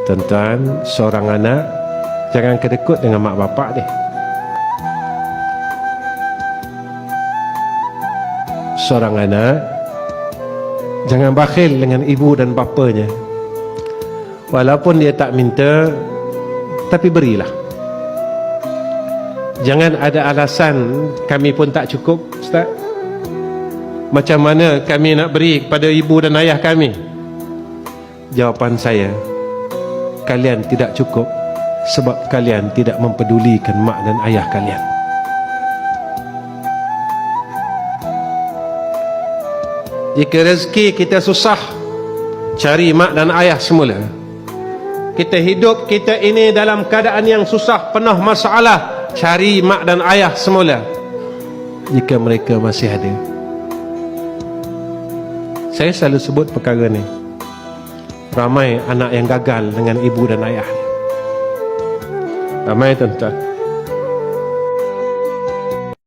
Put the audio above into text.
Tuan-tuan, seorang anak jangan kedekut dengan mak bapak dia. Seorang anak jangan bakhil dengan ibu dan bapanya. Walaupun dia tak minta, tapi berilah. Jangan ada alasan kami pun tak cukup, Ustaz. Macam mana kami nak beri kepada ibu dan ayah kami? Jawapan saya, kalian tidak cukup sebab kalian tidak mempedulikan mak dan ayah kalian. Jika rezeki kita susah, cari mak dan ayah semula. Kita hidup kita ini dalam keadaan yang susah, penuh masalah, cari mak dan ayah semula jika mereka masih ada. Saya selalu sebut perkara ni. Ramai anak yang gagal dengan ibu dan ayah. Ramai, tuan-tuan.